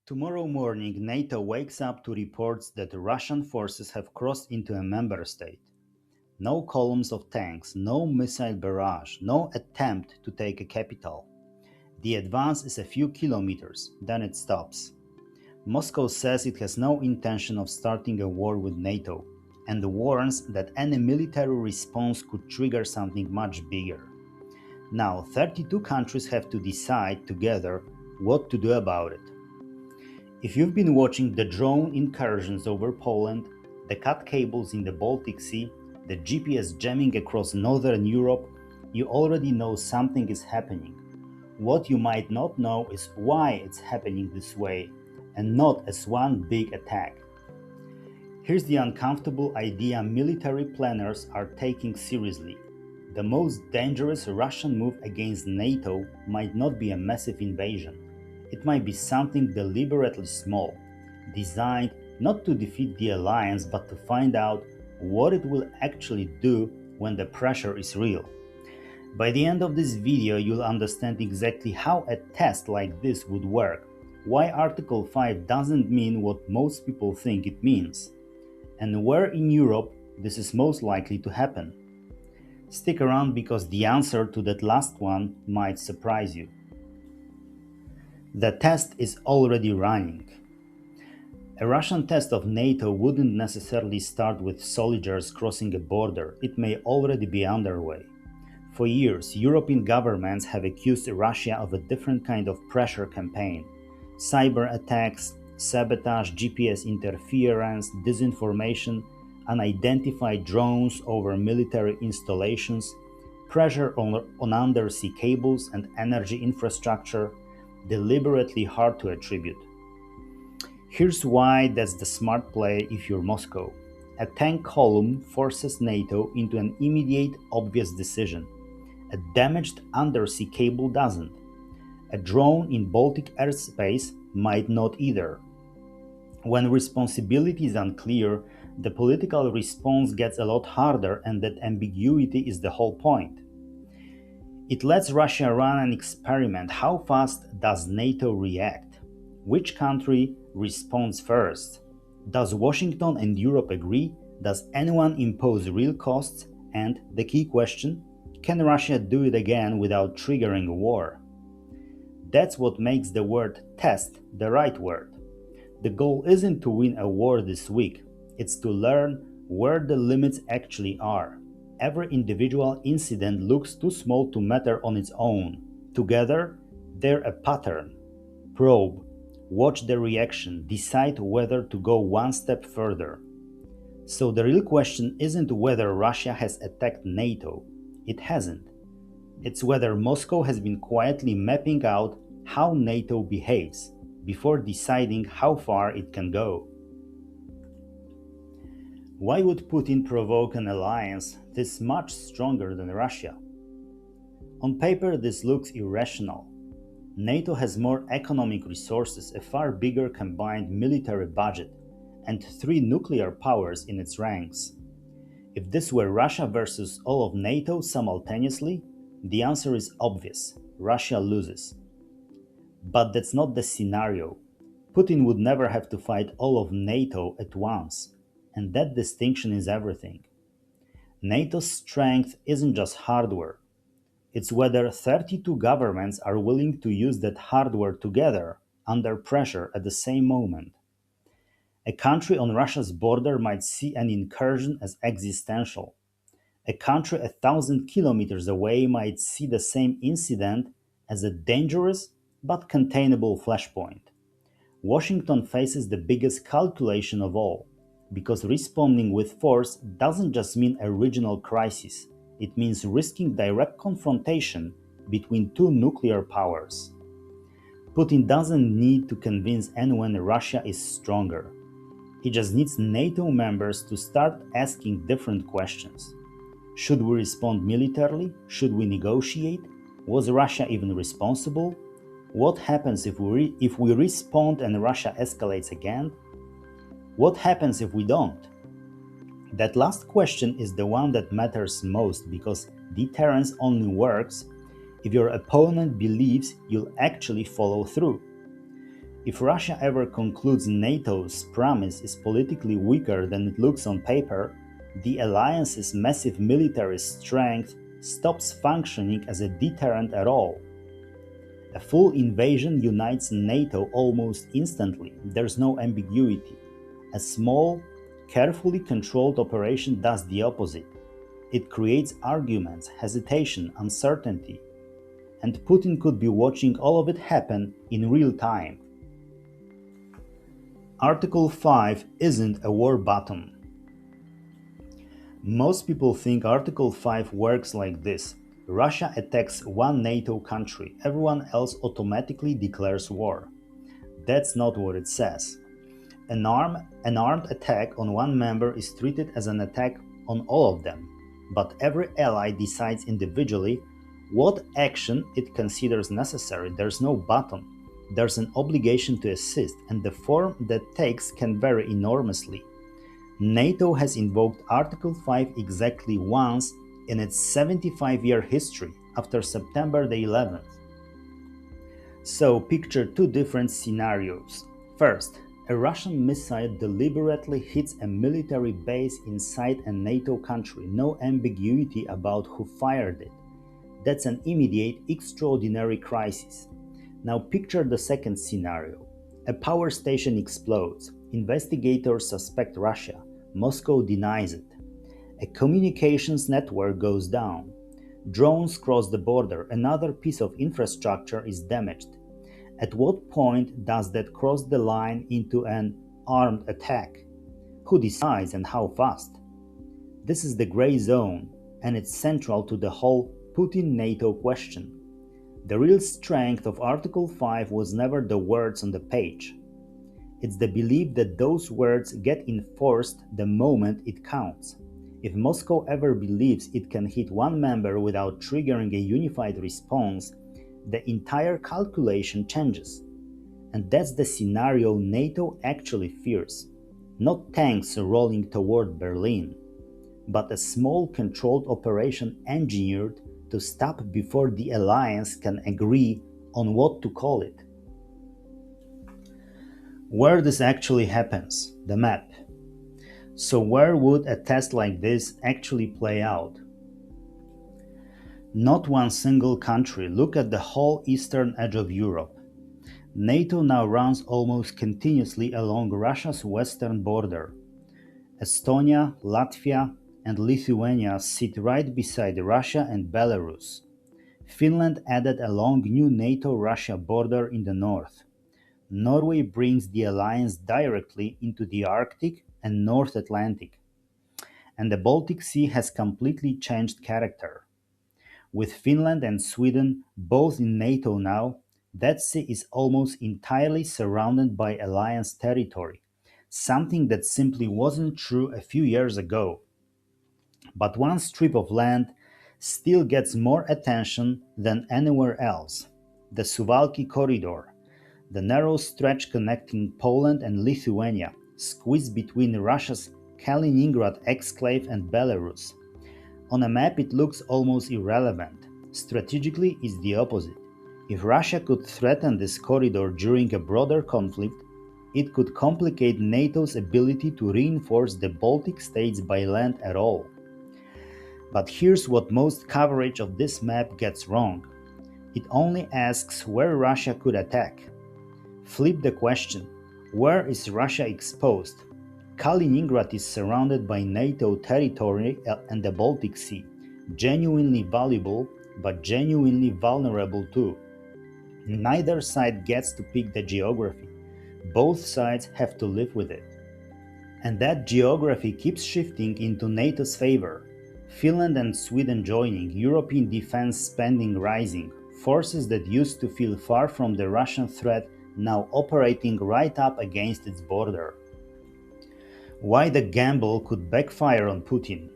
Tomorrow morning, NATO wakes up to reports that Russian forces have crossed into a member state. No columns of tanks, no missile barrage, no attempt to take a capital. The advance is a few kilometers, then it stops. Moscow says it has no intention of starting a war with NATO and warns that any military response could trigger something much bigger. Now, 32 countries have to decide together what to do about it. If you've been watching the drone incursions over Poland, the cut cables in the Baltic Sea, the GPS jamming across northern Europe, you already know something is happening. What you might not know is why it's happening this way, and not as one big attack. Here's the uncomfortable idea military planners are taking seriously. The most dangerous Russian move against NATO might not be a massive invasion. It might be something deliberately small, designed not to defeat the alliance but to find out what it will actually do when the pressure is real. By the end of this video, you'll understand exactly how a test like this would work, why Article 5 doesn't mean what most people think it means, and where in Europe this is most likely to happen. Stick around because the answer to that last one might surprise you. The test is already running. A Russian test of NATO wouldn't necessarily start with soldiers crossing a border, it may already be underway. For years, European governments have accused Russia of a different kind of pressure campaign. Cyber attacks, sabotage, GPS interference, disinformation, unidentified drones over military installations, pressure on undersea cables and energy infrastructure, deliberately hard to attribute. Here's why that's the smart play if you're Moscow. A tank column forces NATO into an immediate, obvious decision. A damaged undersea cable doesn't. A drone in Baltic airspace might not either. When responsibility is unclear, the political response gets a lot harder, and that ambiguity is the whole point. It lets Russia run an experiment. How fast does NATO react? Which country responds first? Does Washington and Europe agree? Does anyone impose real costs? And the key question, can Russia do it again without triggering a war? That's what makes the word test the right word. The goal isn't to win a war this week, it's to learn where the limits actually are. Every individual incident looks too small to matter on its own. Together, they're a pattern. Probe, watch the reaction, decide whether to go one step further. So the real question isn't whether Russia has attacked NATO. It hasn't. It's whether Moscow has been quietly mapping out how NATO behaves before deciding how far it can go. Why would Putin provoke an alliance this much stronger than Russia? On paper, this looks irrational. NATO has more economic resources, a far bigger combined military budget, and 3 nuclear powers in its ranks. If this were Russia versus all of NATO simultaneously, the answer is obvious: Russia loses. But that's not the scenario. Putin would never have to fight all of NATO at once, and that distinction is everything. NATO's strength isn't just hardware, it's whether 32 governments are willing to use that hardware together under pressure at the same moment. A country on Russia's border might see an incursion as existential. A country 1,000 kilometers away might see the same incident as a dangerous but containable flashpoint. Washington faces the biggest calculation of all, because responding with force doesn't just mean a regional crisis, it means risking direct confrontation between 2 nuclear powers. Putin doesn't need to convince anyone Russia is stronger. He just needs NATO members to start asking different questions. Should we respond militarily? Should we negotiate? Was Russia even responsible? What happens if we respond and Russia escalates again? What happens if we don't? That last question is the one that matters most, because deterrence only works if your opponent believes you'll actually follow through. If Russia ever concludes NATO's promise is politically weaker than it looks on paper, the alliance's massive military strength stops functioning as a deterrent at all. A full invasion unites NATO almost instantly, there's no ambiguity. A small, carefully controlled operation does the opposite. It creates arguments, hesitation, uncertainty. And Putin could be watching all of it happen in real time. Article 5 isn't a war button. Most people think Article 5 works like this. Russia attacks one NATO country, everyone else automatically declares war. That's not what it says. An armed attack on one member is treated as an attack on all of them, but every ally decides individually what action it considers necessary. There's no button. There's an obligation to assist, and the form that takes can vary enormously. NATO has invoked Article 5 exactly once in its 75-year history, after September the 11th. So picture two different scenarios. First, a Russian missile deliberately hits a military base inside a NATO country, no ambiguity about who fired it. That's an immediate, extraordinary crisis. Now picture the second scenario. A power station explodes. Investigators suspect Russia. Moscow denies it. A communications network goes down. Drones cross the border. Another piece of infrastructure is damaged. At what point does that cross the line into an armed attack? Who decides and how fast? This is the gray zone, and it's central to the whole Putin-NATO question. The real strength of Article 5 was never the words on the page. It's the belief that those words get enforced the moment it counts. If Moscow ever believes it can hit one member without triggering a unified response, the entire calculation changes. And that's the scenario NATO actually fears. Not tanks rolling toward Berlin, but a small controlled operation engineered to stop before the alliance can agree on what to call it. Where this actually happens, the map. So where would a test like this actually play out? Not one single country. Look at the whole eastern edge of Europe. NATO now runs almost continuously along Russia's western border. Estonia, Latvia, and Lithuania sit right beside Russia and Belarus. Finland added a long new NATO-Russia border in the north. Norway brings the alliance directly into the Arctic and North Atlantic. And the Baltic Sea has completely changed character. With Finland and Sweden both in NATO now, that sea is almost entirely surrounded by alliance territory, something that simply wasn't true a few years ago. But one strip of land still gets more attention than anywhere else: the Suwałki Corridor, the narrow stretch connecting Poland and Lithuania, squeezed between Russia's Kaliningrad exclave and Belarus. On a map it looks almost irrelevant. Strategically it's the opposite. If Russia could threaten this corridor during a broader conflict, it could complicate NATO's ability to reinforce the Baltic states by land at all. But here's what most coverage of this map gets wrong. It only asks where Russia could attack. Flip the question. Where is Russia exposed? Kaliningrad is surrounded by NATO territory and the Baltic Sea. Genuinely valuable, but genuinely vulnerable too. Neither side gets to pick the geography. Both sides have to live with it. And that geography keeps shifting into NATO's favor. Finland and Sweden joining, European defense spending rising, forces that used to feel far from the Russian threat now operating right up against its border. Why the gamble could backfire on Putin?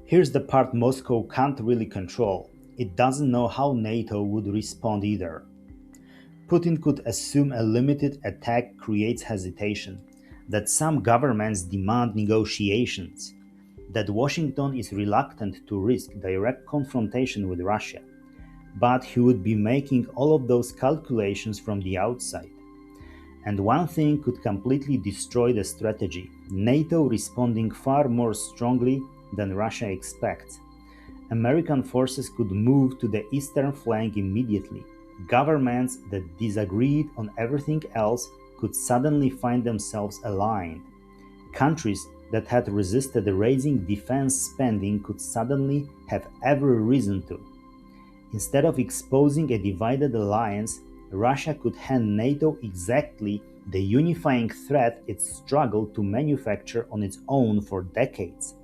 Here's the part Moscow can't really control. It doesn't know how NATO would respond either. Putin could assume a limited attack creates hesitation, that some governments demand negotiations, that Washington is reluctant to risk direct confrontation with Russia, but he would be making all of those calculations from the outside. And one thing could completely destroy the strategy: NATO responding far more strongly than Russia expects. American forces could move to the eastern flank immediately. Governments that disagreed on everything else could suddenly find themselves aligned. Countries that had resisted raising defense spending could suddenly have every reason to. Instead of exposing a divided alliance, Russia could hand NATO exactly the unifying threat it struggled to manufacture on its own for decades.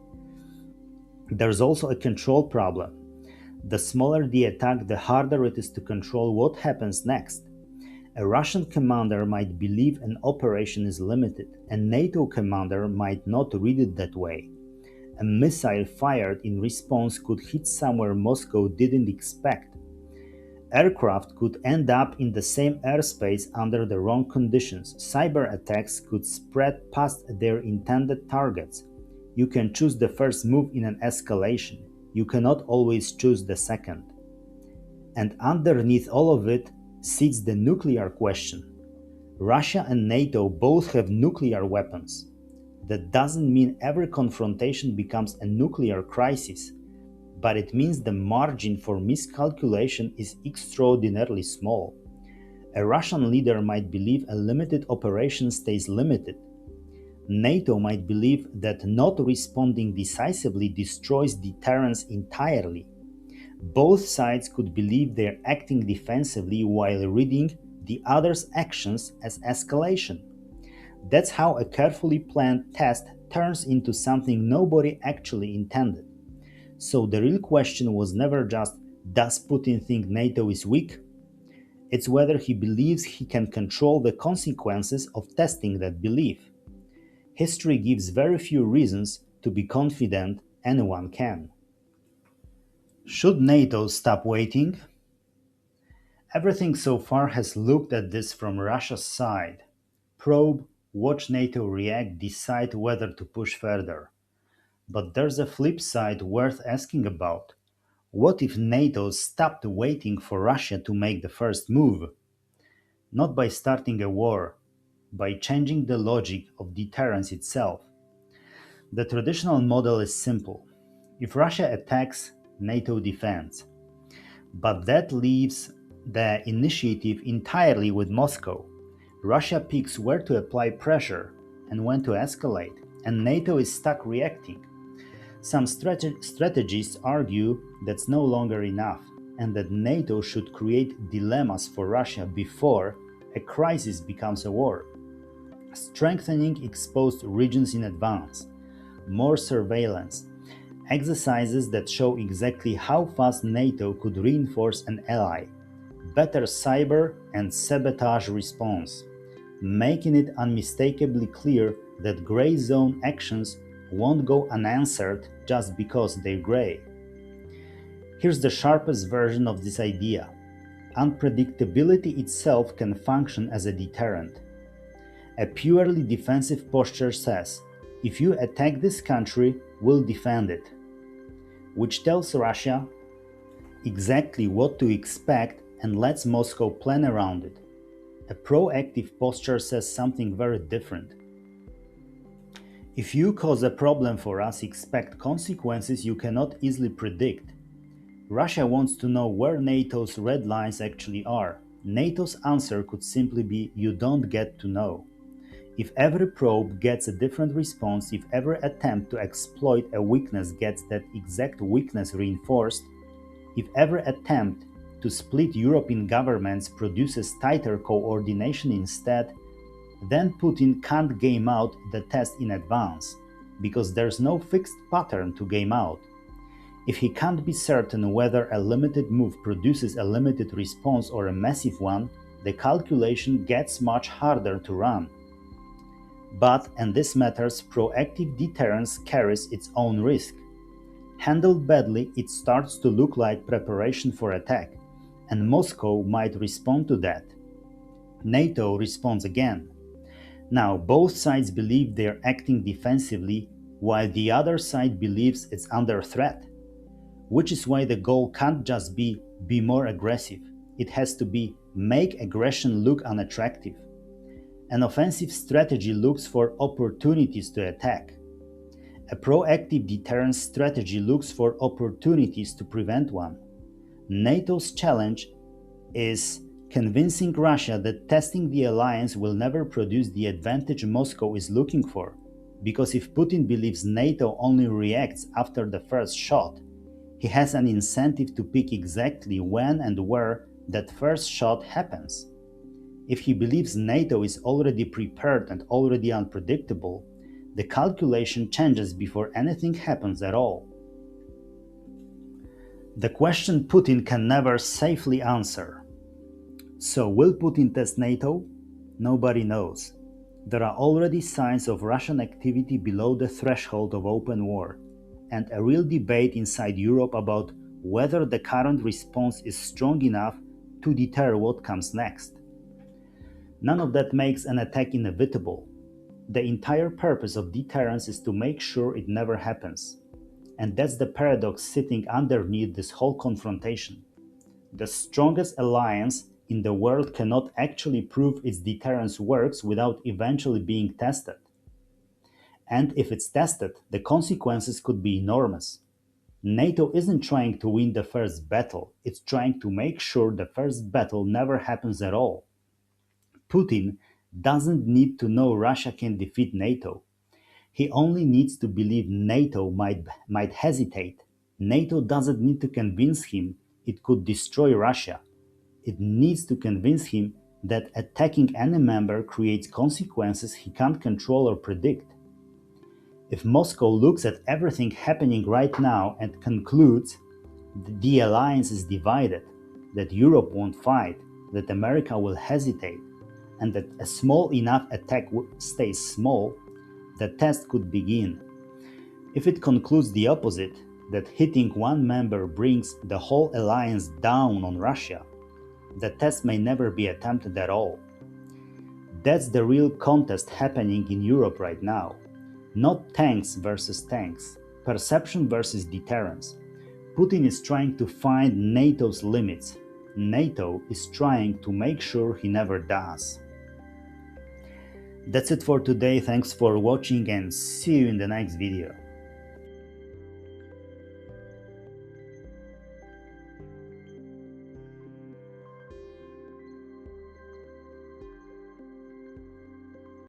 There's also a control problem. The smaller the attack, the harder it is to control what happens next. A Russian commander might believe an operation is limited. A NATO commander might not read it that way. A missile fired in response could hit somewhere Moscow didn't expect. Aircraft could end up in the same airspace under the wrong conditions. Cyber attacks could spread past their intended targets. You can choose the first move in an escalation. You cannot always choose the second. And underneath all of it sits the nuclear question. Russia and NATO both have nuclear weapons. That doesn't mean every confrontation becomes a nuclear crisis, but it means the margin for miscalculation is extraordinarily small. A Russian leader might believe a limited operation stays limited. NATO might believe that not responding decisively destroys deterrence entirely. Both sides could believe they're acting defensively while reading the other's actions as escalation. That's how a carefully planned test turns into something nobody actually intended. So the real question was never just, does Putin think NATO is weak? It's whether he believes he can control the consequences of testing that belief. History gives very few reasons to be confident anyone can. Should NATO stop waiting? Everything so far has looked at this from Russia's side. Probe, watch NATO react, decide whether to push further. But there's a flip side worth asking about. What if NATO stopped waiting for Russia to make the first move? Not by starting a war, by changing the logic of deterrence itself. The traditional model is simple. If Russia attacks, NATO defends. But that leaves the initiative entirely with Moscow. Russia picks where to apply pressure and when to escalate, and NATO is stuck reacting. Some strategists argue that's no longer enough, and that NATO should create dilemmas for Russia before a crisis becomes a war. Strengthening exposed regions in advance, more surveillance, exercises that show exactly how fast NATO could reinforce an ally, better cyber and sabotage response, making it unmistakably clear that gray zone actions won't go unanswered just because they're gray. Here's the sharpest version of this idea. Unpredictability itself can function as a deterrent. A purely defensive posture says, if you attack this country, we'll defend it, which tells Russia exactly what to expect and lets Moscow plan around it. A proactive posture says something very different. If you cause a problem for us, expect consequences you cannot easily predict. Russia wants to know where NATO's red lines actually are. NATO's answer could simply be, you don't get to know. If every probe gets a different response, if every attempt to exploit a weakness gets that exact weakness reinforced, if every attempt to split European governments produces tighter coordination instead, then Putin can't game out the test in advance, because there's no fixed pattern to game out. If he can't be certain whether a limited move produces a limited response or a massive one, the calculation gets much harder to run. But, and this matters, proactive deterrence carries its own risk. Handled badly, it starts to look like preparation for attack, and Moscow might respond to that. NATO responds again. Now, both sides believe they're acting defensively, while the other side believes it's under threat. Which is why the goal can't just be more aggressive. It has to be make aggression look unattractive. An offensive strategy looks for opportunities to attack. A proactive deterrence strategy looks for opportunities to prevent one. NATO's challenge is convincing Russia that testing the alliance will never produce the advantage Moscow is looking for. Because if Putin believes NATO only reacts after the first shot, he has an incentive to pick exactly when and where that first shot happens. If he believes NATO is already prepared and already unpredictable, the calculation changes before anything happens at all. The question Putin can never safely answer. So will Putin test NATO? Nobody knows. There are already signs of Russian activity below the threshold of open war, and a real debate inside Europe about whether the current response is strong enough to deter what comes next. None of that makes an attack inevitable. The entire purpose of deterrence is to make sure it never happens. And that's the paradox sitting underneath this whole confrontation. The strongest alliance in the world cannot actually prove its deterrence works without eventually being tested. And if it's tested, the consequences could be enormous. NATO isn't trying to win the first battle, it's trying to make sure the first battle never happens at all. Putin doesn't need to know Russia can defeat NATO. He only needs to believe NATO might hesitate. NATO doesn't need to convince him it could destroy Russia. It needs to convince him that attacking any member creates consequences he can't control or predict. If Moscow looks at everything happening right now and concludes that the alliance is divided, that Europe won't fight, that America will hesitate, and that a small enough attack stays small, the test could begin. If it concludes the opposite, that hitting one member brings the whole alliance down on Russia, the test may never be attempted at all. That's the real contest happening in Europe right now. Not tanks versus tanks, perception versus deterrence. Putin is trying to find NATO's limits. NATO is trying to make sure he never does. That's it for today. Thanks for watching and see you in the next video.